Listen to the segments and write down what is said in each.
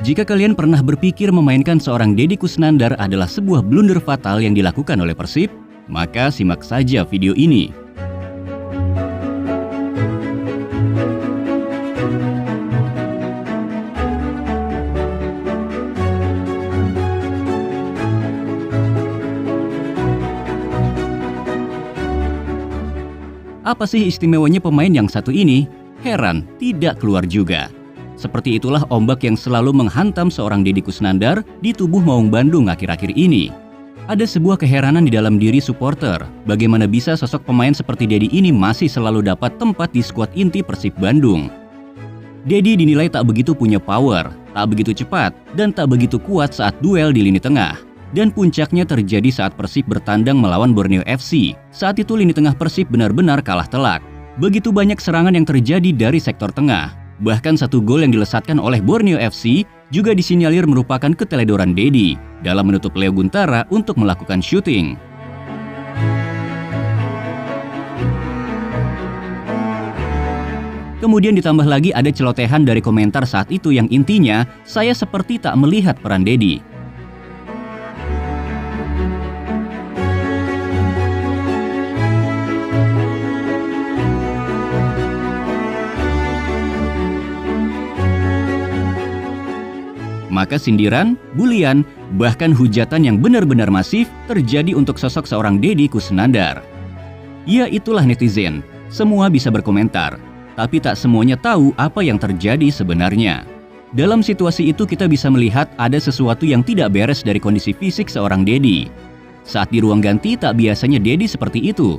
Jika kalian pernah berpikir memainkan seorang Deddy Kusnandar adalah sebuah blunder fatal yang dilakukan oleh Persib, maka simak saja video ini. Apa sih istimewanya pemain yang satu ini? Heran, tidak keluar juga. Seperti itulah ombak yang selalu menghantam seorang Deddy Kusnandar di tubuh Maung Bandung akhir-akhir ini. Ada sebuah keheranan di dalam diri supporter, bagaimana bisa sosok pemain seperti Deddy ini masih selalu dapat tempat di skuad inti Persib Bandung. Deddy dinilai tak begitu punya power, tak begitu cepat, dan tak begitu kuat saat duel di lini tengah. Dan puncaknya terjadi saat Persib bertandang melawan Borneo FC. Saat itu lini tengah Persib benar-benar kalah telak. Begitu banyak serangan yang terjadi dari sektor tengah. Bahkan satu gol yang dilesatkan oleh Borneo FC juga disinyalir merupakan keteledoran Deddy dalam menutup Leo Guntara untuk melakukan syuting. Kemudian ditambah lagi ada celotehan dari komentar saat itu yang intinya, saya seperti tak melihat peran Deddy. Maka sindiran, bulian, bahkan hujatan yang benar-benar masif terjadi untuk sosok seorang Deddy Kusnandar. Ya itulah netizen, semua bisa berkomentar, tapi tak semuanya tahu apa yang terjadi sebenarnya. Dalam situasi itu kita bisa melihat ada sesuatu yang tidak beres dari kondisi fisik seorang Deddy. Saat di ruang ganti tak biasanya Deddy seperti itu.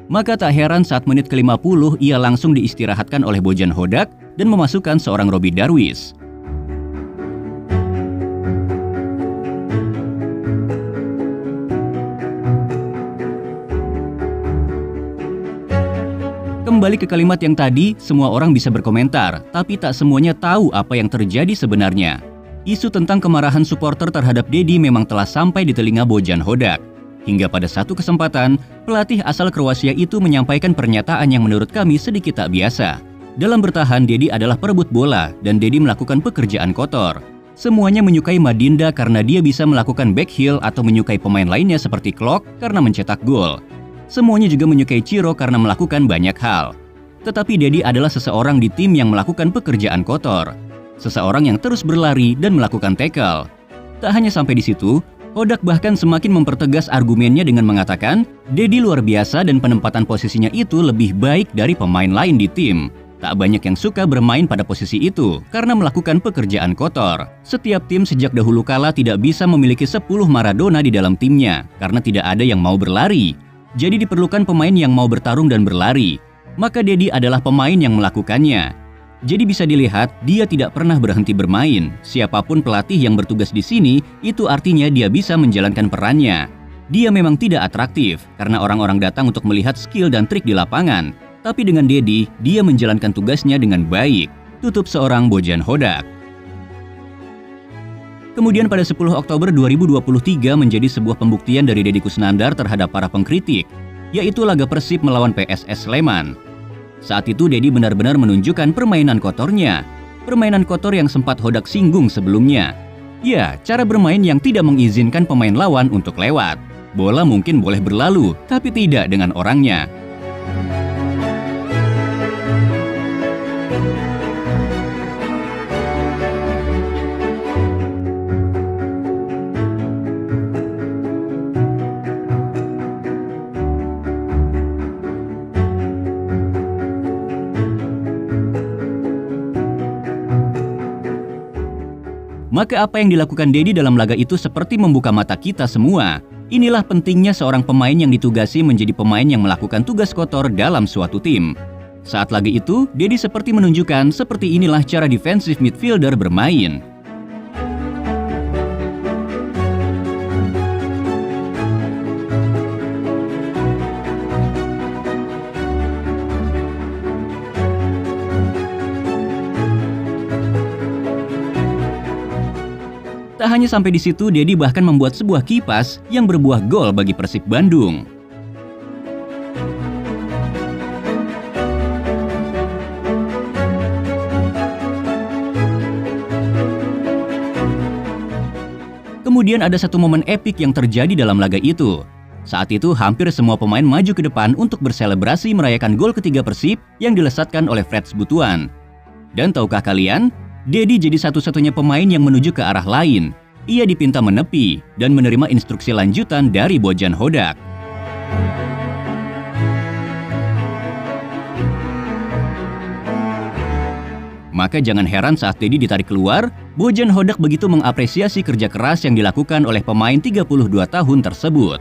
Maka tak heran saat menit ke-50 ia langsung diistirahatkan oleh Bojan Hodak dan memasukkan seorang Robby Darwish. Kembali ke kalimat yang tadi, semua orang bisa berkomentar, tapi tak semuanya tahu apa yang terjadi sebenarnya. Isu tentang kemarahan supporter terhadap Deddy memang telah sampai di telinga Bojan Hodak. Hingga pada satu kesempatan, pelatih asal Kroasia itu menyampaikan pernyataan yang menurut kami sedikit tak biasa. Dalam bertahan, Deddy adalah perebut bola dan Deddy melakukan pekerjaan kotor. Semuanya menyukai Madinda karena dia bisa melakukan backheel atau menyukai pemain lainnya seperti Klok karena mencetak gol. Semuanya juga menyukai Ciro karena melakukan banyak hal. Tetapi Deddy adalah seseorang di tim yang melakukan pekerjaan kotor. Seseorang yang terus berlari dan melakukan tackle. Tak hanya sampai di situ, Hodak bahkan semakin mempertegas argumennya dengan mengatakan Deddy luar biasa dan penempatan posisinya itu lebih baik dari pemain lain di tim. Tak banyak yang suka bermain pada posisi itu karena melakukan pekerjaan kotor. Setiap tim sejak dahulu kala tidak bisa memiliki 10 Maradona di dalam timnya karena tidak ada yang mau berlari. Jadi diperlukan pemain yang mau bertarung dan berlari. Maka Deddy adalah pemain yang melakukannya. Jadi bisa dilihat, dia tidak pernah berhenti bermain. Siapapun pelatih yang bertugas di sini, itu artinya dia bisa menjalankan perannya. Dia memang tidak atraktif, karena orang-orang datang untuk melihat skill dan trik di lapangan. Tapi dengan Deddy, dia menjalankan tugasnya dengan baik. Tutup seorang Bojan Hodak. Kemudian pada 10 Oktober 2023 menjadi sebuah pembuktian dari Deddy Kusnandar terhadap para pengkritik, yaitu laga Persib melawan PSS Sleman. Saat itu Deddy benar-benar menunjukkan permainan kotornya, permainan kotor yang sempat Hodak singgung sebelumnya. Ya, cara bermain yang tidak mengizinkan pemain lawan untuk lewat. Bola mungkin boleh berlalu, tapi tidak dengan orangnya. Maka apa yang dilakukan Deddy dalam laga itu seperti membuka mata kita semua. Inilah pentingnya seorang pemain yang ditugasi menjadi pemain yang melakukan tugas kotor dalam suatu tim. Saat laga itu, Deddy seperti menunjukkan seperti inilah cara defensive midfielder bermain. Tak hanya sampai di situ, Deddy bahkan membuat sebuah kipas yang berbuah gol bagi Persib Bandung. Kemudian ada satu momen epik yang terjadi dalam laga itu. Saat itu hampir semua pemain maju ke depan untuk berselebrasi merayakan gol ketiga Persib yang dilesatkan oleh Freds Butuan. Dan tahukah kalian, Dedi jadi satu-satunya pemain yang menuju ke arah lain. Ia dipinta menepi dan menerima instruksi lanjutan dari Bojan Hodak. Maka jangan heran saat Dedi ditarik keluar, Bojan Hodak begitu mengapresiasi kerja keras yang dilakukan oleh pemain 32 tahun tersebut.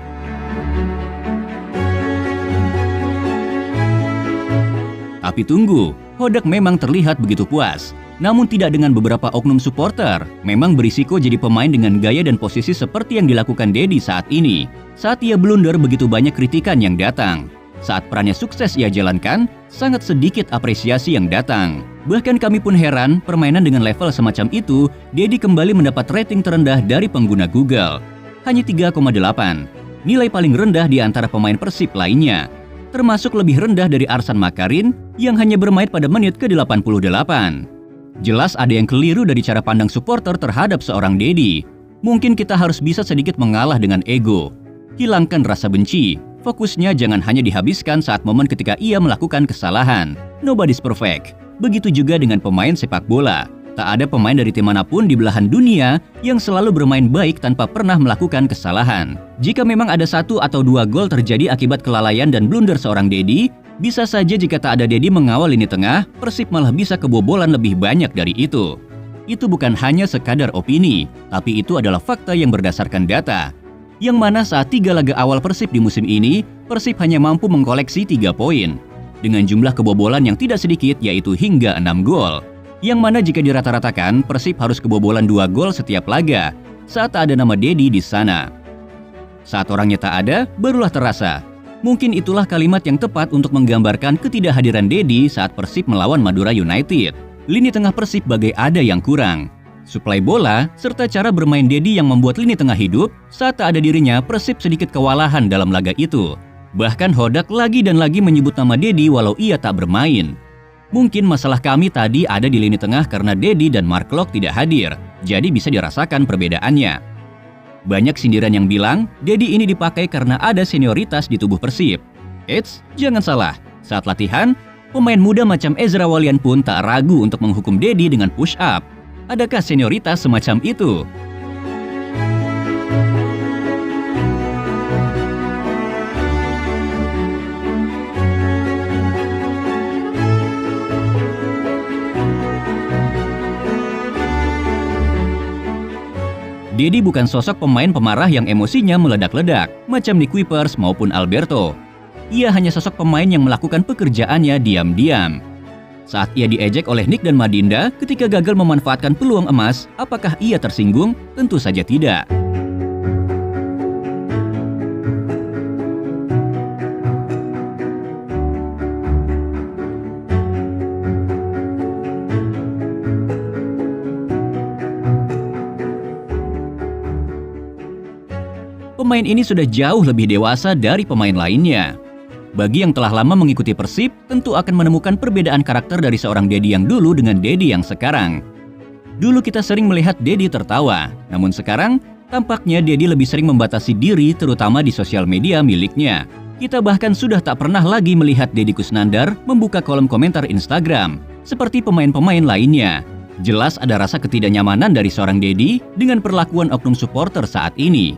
Tapi tunggu, Hodak memang terlihat begitu puas. Namun tidak dengan beberapa oknum supporter. Memang berisiko jadi pemain dengan gaya dan posisi seperti yang dilakukan Dedi saat ini. Saat ia blunder begitu banyak kritikan yang datang. Saat perannya sukses ia jalankan, sangat sedikit apresiasi yang datang. Bahkan kami pun heran, permainan dengan level semacam itu, Dedi kembali mendapat rating terendah dari pengguna Google. Hanya 3,8. Nilai paling rendah di antara pemain Persib lainnya. Termasuk lebih rendah dari Arsan Makarin yang hanya bermain pada menit ke-88. Jelas ada yang keliru dari cara pandang supporter terhadap seorang Dedi. Mungkin kita harus bisa sedikit mengalah dengan ego. Hilangkan rasa benci. Fokusnya jangan hanya dihabiskan saat momen ketika ia melakukan kesalahan. Nobody's perfect. Begitu juga dengan pemain sepak bola. Tak ada pemain dari tim manapun di belahan dunia yang selalu bermain baik tanpa pernah melakukan kesalahan. Jika memang ada 1 atau 2 gol terjadi akibat kelalaian dan blunder seorang Dedi, bisa saja jika tak ada Dedi mengawal lini tengah, Persib malah bisa kebobolan lebih banyak dari itu. Itu bukan hanya sekadar opini, tapi itu adalah fakta yang berdasarkan data. Yang mana saat 3 laga awal Persib di musim ini, Persib hanya mampu mengkoleksi 3 poin. Dengan jumlah kebobolan yang tidak sedikit yaitu hingga 6 gol. Yang mana jika dirata-ratakan, Persib harus kebobolan 2 gol setiap laga saat tak ada nama Dedi di sana. Saat orangnya tak ada, barulah terasa. Mungkin itulah kalimat yang tepat untuk menggambarkan ketidakhadiran Dedi saat Persib melawan Madura United. Lini tengah Persib bagai ada yang kurang. Suplai bola, serta cara bermain Dedi yang membuat lini tengah hidup, saat tak ada dirinya, Persib sedikit kewalahan dalam laga itu. Bahkan Hodak lagi dan lagi menyebut nama Dedi walau ia tak bermain. Mungkin masalah kami tadi ada di lini tengah karena Dedi dan Mark Klok tidak hadir, jadi bisa dirasakan perbedaannya. Banyak sindiran yang bilang, Dedi ini dipakai karena ada senioritas di tubuh Persib. Eits, jangan salah, saat latihan, pemain muda macam Ezra Walian pun tak ragu untuk menghukum Dedi dengan push up. Adakah senioritas semacam itu? Dedi bukan sosok pemain pemarah yang emosinya meledak-ledak, macam Nick Kuipers maupun Alberto. Ia hanya sosok pemain yang melakukan pekerjaannya diam-diam. Saat ia diejek oleh Nick dan Madinda ketika gagal memanfaatkan peluang emas, apakah ia tersinggung? Tentu saja tidak. Pemain ini sudah jauh lebih dewasa dari pemain lainnya. Bagi yang telah lama mengikuti Persib, tentu akan menemukan perbedaan karakter dari seorang Dedi yang dulu dengan Dedi yang sekarang. Dulu kita sering melihat Dedi tertawa, namun sekarang tampaknya Dedi lebih sering membatasi diri terutama di sosial media miliknya. Kita bahkan sudah tak pernah lagi melihat Deddy Kusnandar membuka kolom komentar Instagram, seperti pemain-pemain lainnya. Jelas ada rasa ketidaknyamanan dari seorang Dedi dengan perlakuan oknum supporter saat ini.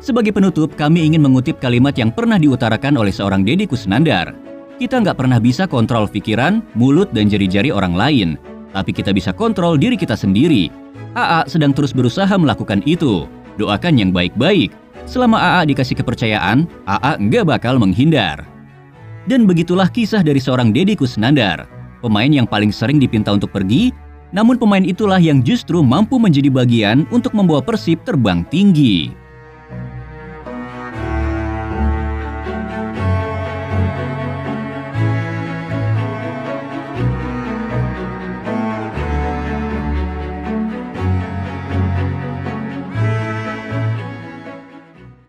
Sebagai penutup, kami ingin mengutip kalimat yang pernah diutarakan oleh seorang Deddy Kusnandar. Kita nggak pernah bisa kontrol pikiran, mulut, dan jari-jari orang lain. Tapi kita bisa kontrol diri kita sendiri. AA sedang terus berusaha melakukan itu. Doakan yang baik-baik. Selama AA dikasih kepercayaan, AA nggak bakal menghindar. Dan begitulah kisah dari seorang Deddy Kusnandar. Pemain yang paling sering dipinta untuk pergi, namun pemain itulah yang justru mampu menjadi bagian untuk membawa Persib terbang tinggi.